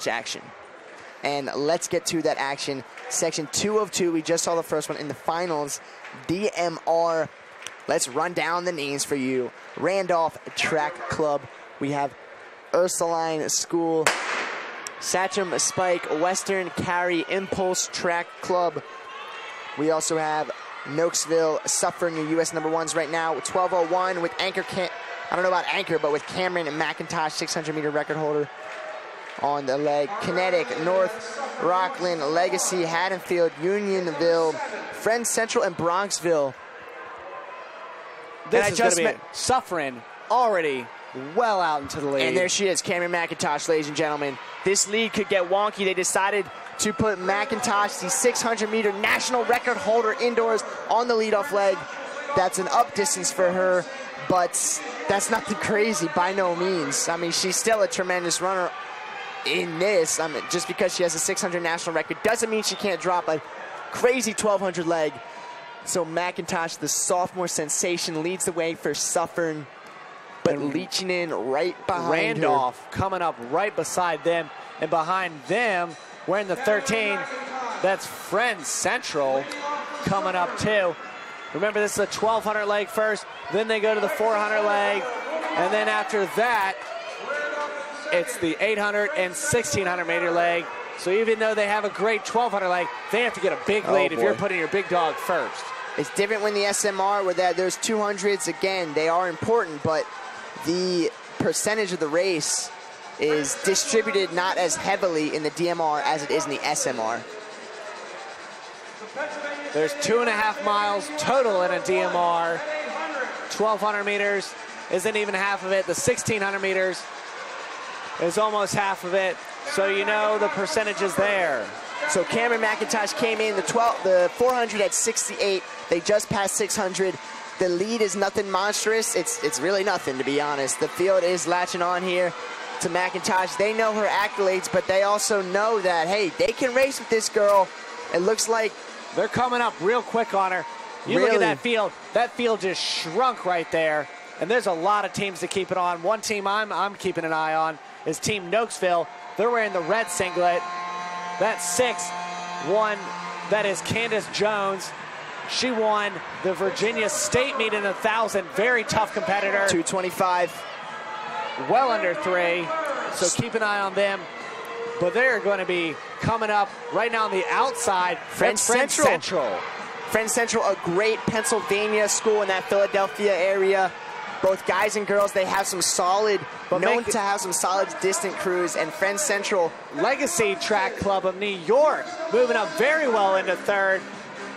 action. And let's get to that action. Section 2 of 2, we just saw the first one in the finals. DMR, let's run down the names for you. Randolph Track Club. We have Ursuline School, Sachem Spike, Western Carry Impulse Track Club. We also have Nokesville, Suffern, your U.S. number ones right now, 12:01 with Anchor, I don't know about Anchor, but with Cameron McIntosh, 600-meter record holder on the leg. Kinetic, North Rockland, Legacy, Haddonfield, Unionville, Friends Central, and Bronxville. This is going to be Suffering already well out into the lead. And there she is, Cameron McIntosh, ladies and gentlemen. This lead could get wonky. They decided to put McIntosh, the 600-meter national record holder indoors, on the leadoff leg. That's an up distance for her, but that's nothing crazy by no means. I mean, she's still a tremendous runner in this. I mean, just because she has a 600 national record doesn't mean she can't drop a crazy 1200 leg. So McIntosh, the sophomore sensation, leads the way for Suffern, but leeching in right behind Randolph her. Coming up right beside them, and behind them, wearing the 13, that's Friends Central coming up too. Remember, this is a 1200 leg first, then they go to the 400 leg, and then after that, it's the 800 and 1600 meter leg. So even though they have a great 1200 leg, they have to get a big lead if you're putting your big dog first. It's different when the SMR, where there's 200s, again, they are important, but the percentage of the race is distributed not as heavily in the DMR as it is in the SMR. There's 2.5 miles total in a DMR. 1,200 meters isn't even half of it. The 1,600 meters is almost half of it. So you know the percentage is there. So Cameron McIntosh came in the 400 at 68. They just passed 600. The lead is nothing monstrous. It's really nothing, to be honest. The field is latching on here to McIntosh. They know her accolades, but they also know that, hey, they can race with this girl. It looks like they're coming up real quick on her. You look at that field. That field just shrunk right there. And there's a lot of teams to keep it on. One team I'm keeping an eye on is Team Nokesville. They're wearing the red singlet. That's 6-1. That is Candace Jones. She won the Virginia State meet in 1,000. Very tough competitor. 225. Well under 3. So keep an eye on them. But they're going to be coming up right now on the outside. Friends Central. Friends Central, a great Pennsylvania school in that Philadelphia area. Both guys and girls, they have some solid, known to have some solid distant crews. And Friends Central, Legacy Track Club of New York, moving up very well into third.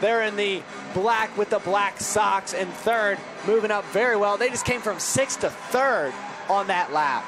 They're in the black with the black socks in third, moving up very well. They just came from 6th to 3rd on that lap.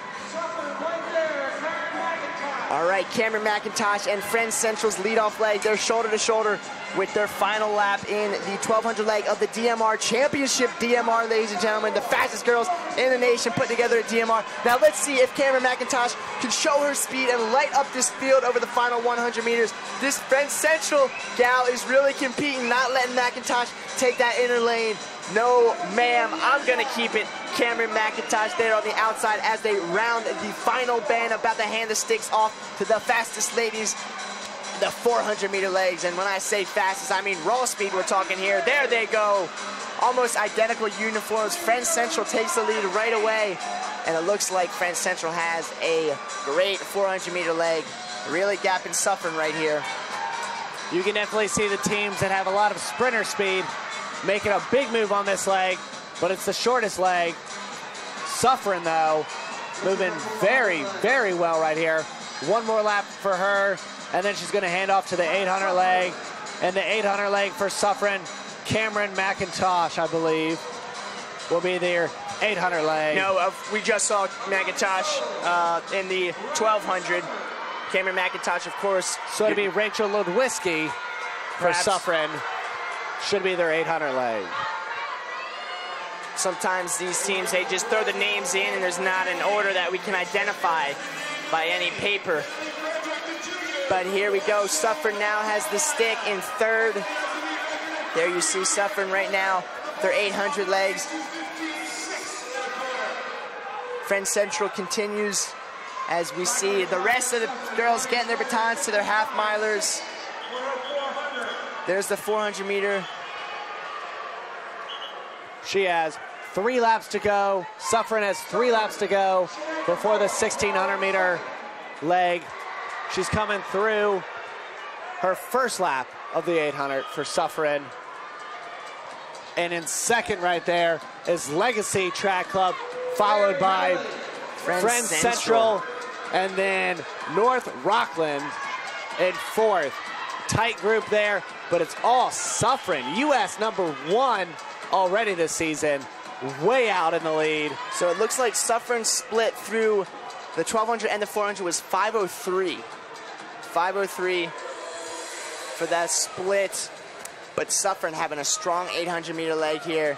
All right, Cameron McIntosh and Friends Central's leadoff leg. They're shoulder to shoulder with their final lap in the 1200 leg of the DMR Championship. DMR, ladies and gentlemen, the fastest girls in the nation put together at DMR. Now let's see if Cameron McIntosh can show her speed and light up this field over the final 100 meters. This Friends Central gal is really competing, not letting McIntosh take that inner lane. No, ma'am, I'm going to keep it. Cameron McIntosh there on the outside as they round the final bend, about to hand the sticks off to the fastest ladies, the 400-meter legs. And when I say fastest, I mean raw speed we're talking here. There they go. Almost identical uniforms. Friends Central takes the lead right away. And it looks like Friends Central has a great 400-meter leg. Really gapping Suffern right here. You can definitely see the teams that have a lot of sprinter speed making a big move on this leg, but it's the shortest leg. Suffering, though, moving very, very well right here. One more lap for her, and then she's going to hand off to the 800 leg. And the 800 leg for Suffering, Cameron McIntosh, I believe, will be their 800 leg. No, we just saw McIntosh in the 1200. Cameron McIntosh, of course. So it'd be Rachel Ludwiski for Suffering. Should be their 800 leg. Sometimes these teams, they just throw the names in and there's not an order that we can identify by any paper. But here we go. Suffern now has the stick in third. There you see Suffern right now. Their 800 legs. Friends Central continues as we see the rest of the girls getting their batons to their half milers. There's the 400 meter. She has 3 laps to go. Suffren has 3 laps to go before the 1600 meter leg. She's coming through her first lap of the 800 for Suffren. And in second right there is Legacy Track Club, followed by Friends Central, and then North Rockland in fourth. Tight group there, but it's all Suffren, US #1 already this season, way out in the lead. So it looks like Suffren split through the 1200 and the 400 was 5:03. 5:03 for that split. But Suffren having a strong 800 meter leg here.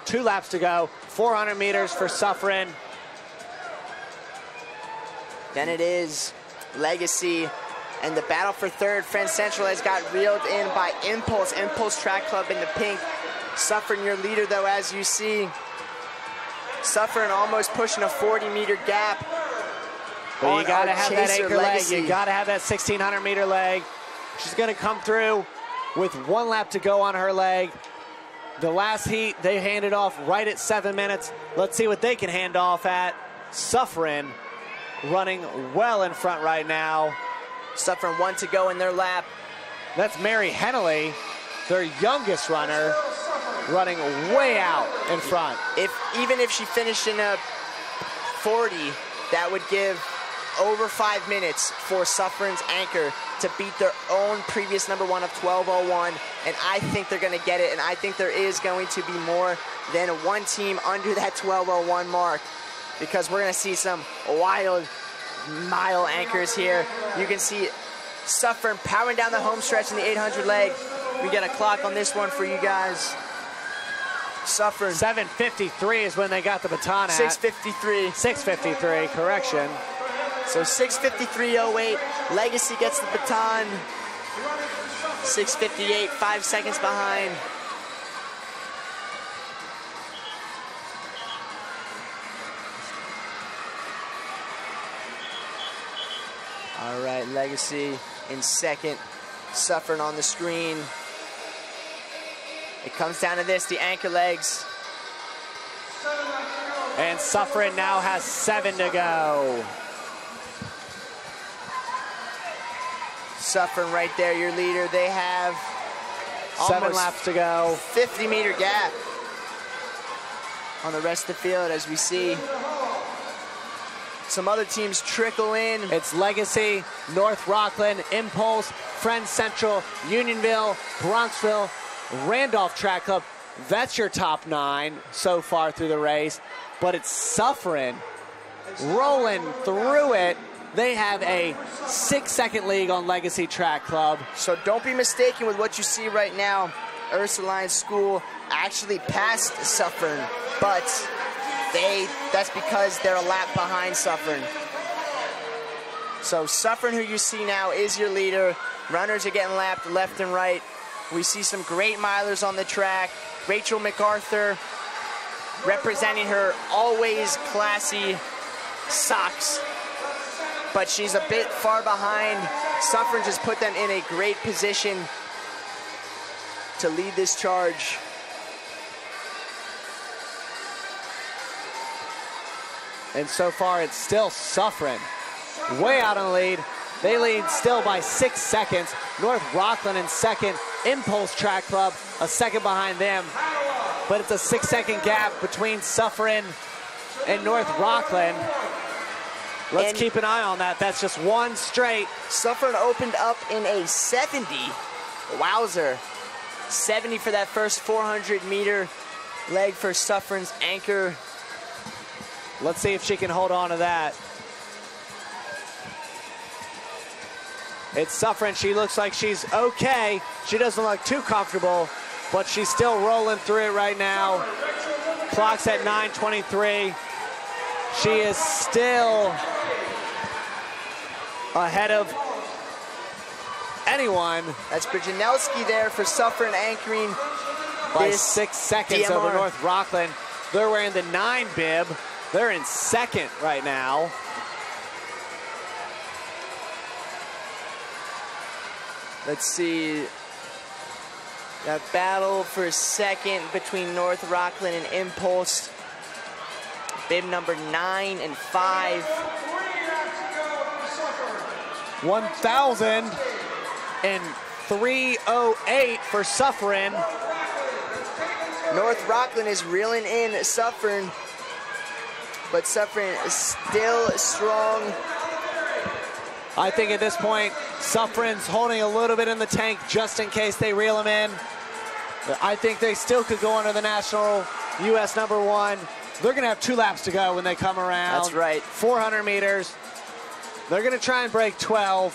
2 laps to go, 400 meters for Suffren. Then it is Legacy, and the battle for third. Friends Central has got reeled in by Impulse Track Club in the pink. Suffren your leader though, as you see. Suffren almost pushing a 40 meter gap. But you gotta have that anchor leg, you gotta have that 1600 meter leg. She's gonna come through with 1 lap to go on her leg. The last heat, they handed off right at 7 minutes. Let's see what they can hand off at. Suffren running well in front right now. Suffren 1 to go in their lap. That's Mary Hennelly, their youngest runner, running way out in front. Even if she finished in a 40, that would give over 5 minutes for Suffren's anchor to beat their own previous #1 of 12:01, and I think they're going to get it, and I think there is going to be more than one team under that 12:01 mark, because we're going to see some wild mile anchors here. You can see Suffren powering down the home stretch in the 800 leg. We got a clock on this one for you guys. Suffren 7:53 is when they got the baton at. 6:53. 6:53, correction. So 6:53.08, Legacy gets the baton. 6:58, 5 seconds behind. All right, Legacy in second, Suffren on the screen. It comes down to this, the anchor legs. And Suffren now has 7 to go. Suffren right there, your leader. They have 7 laps to go. 50 meter gap on the rest of the field, as we see some other teams trickle in. It's Legacy, North Rockland, Impulse, Friends Central, Unionville, Bronxville, Randolph Track Club. That's your top 9 so far through the race. But it's Suffren rolling through it. They have a 6-second lead on Legacy Track Club. So don't be mistaken with what you see right now. Ursuline School actually passed Suffren, but that's because they're a lap behind Suffren. So Suffren, who you see now, is your leader. Runners are getting lapped left and right. We see some great milers on the track. Rachel MacArthur representing her always classy socks, but she's a bit far behind. Suffren just put them in a great position to lead this charge. And so far, it's still Suffren way out in the lead. They lead still by 6 seconds. North Rockland in second. Impulse Track Club a second behind them. But it's a 6-second gap between Suffren and North Rockland. Let's keep an eye on that. That's just one straight. Suffren opened up in a 70. Wowzer. 70 for that first 400 meter leg for Suffren's anchor. Let's see if she can hold on to that. It's Suffren. She looks like she's okay. She doesn't look too comfortable, but she's still rolling through it right now. Clock's at 9:23. She is still ahead of anyone. That's Brzezinski there for Suffren anchoring by 6 seconds DMR. over North Rockland. They're wearing the 9 bib. They're in second right now. Let's see. That battle for second between North Rockland and Impulse. Bib number 9 and 5. 1,003.08 for Suffering. North Rockland is reeling in Suffering, but Suffering is still strong. I think at this point, Suffering's holding a little bit in the tank just in case they reel him in. I think they still could go under the national U.S. #1. They're going to have 2 laps to go when they come around. That's right. 400 meters. They're going to try and break 12.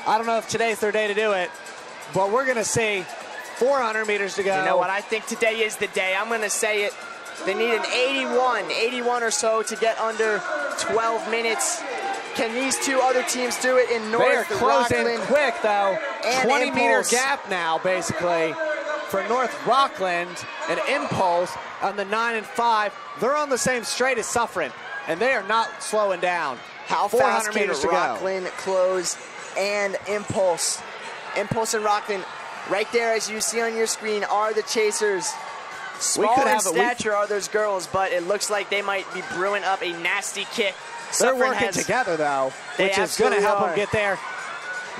I don't know if today's their day to do it, but we're going to see 400 meters to go. You know what? I think today is the day. I'm going to say it. They need an 81 or so to get under 12 minutes. Can these 2 other teams do it in North Rockland? They are closing quick, though. 20-meter Impulse. gap now, basically, for North Rockland and Impulse on the 9 and 5. They're on the same straight as Suffering, and they are not slowing down. How fast can Rockland close and Impulse? Impulse and Rockland, right there as you see on your screen, are the chasers. Small in stature are those girls, but it looks like they might be brewing up a nasty kick. They're working together, though, which is going to help them get there.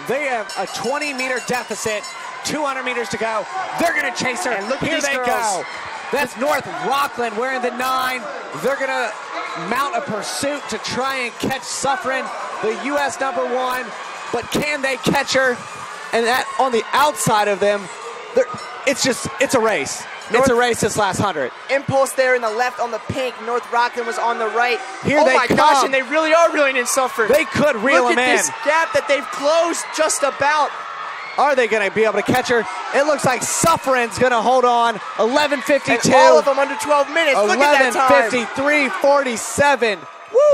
They have a 20-meter deficit, 200 meters to go. They're going to chase her. And look, here they go. That's North Rockland wearing the 9. They're going to mount a pursuit to try and catch Suffering, the U.S. #1. But can they catch her? And that on the outside of them, it's a race. It's a race this last 100. Impulse there in the left on the pink. North Rockland was on the right. Here they come. Oh my gosh, and they really are reeling in Suffering. They could reel them in. Look at this gap that they've closed just about. Are they going to be able to catch her? It looks like Suffering's going to hold on. 11:52. And all of them under 12 minutes. Look at that time. 11:53.47.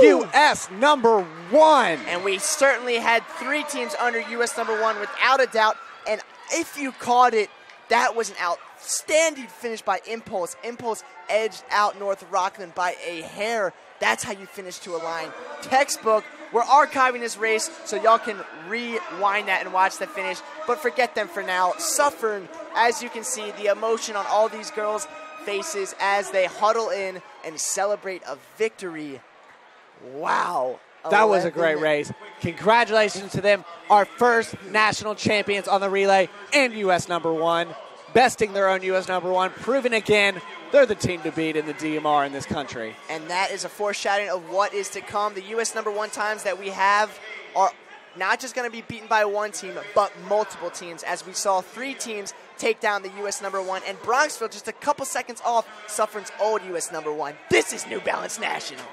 U.S. #1. And we certainly had 3 teams under U.S. #1 without a doubt. And if you caught it, that was an outstanding finish by Impulse. Impulse edged out North Rockland by a hair. That's how you finish to a line. Textbook. We're archiving this race so y'all can rewind that and watch the finish. But forget them for now. Suffering, as you can see, the emotion on all these girls' faces as they huddle in and celebrate a victory. Wow. That was a great race. Congratulations to them, our first national champions on the relay and U.S. #1. Besting their own U.S. #1, proving again they're the team to beat in the DMR in this country. And that is a foreshadowing of what is to come. The U.S. #1 times that we have are not just going to be beaten by 1 team, but multiple teams, as we saw 3 teams take down the U.S. #1, and Bronxville just a couple seconds off Suffering's old U.S. #1. This is New Balance National.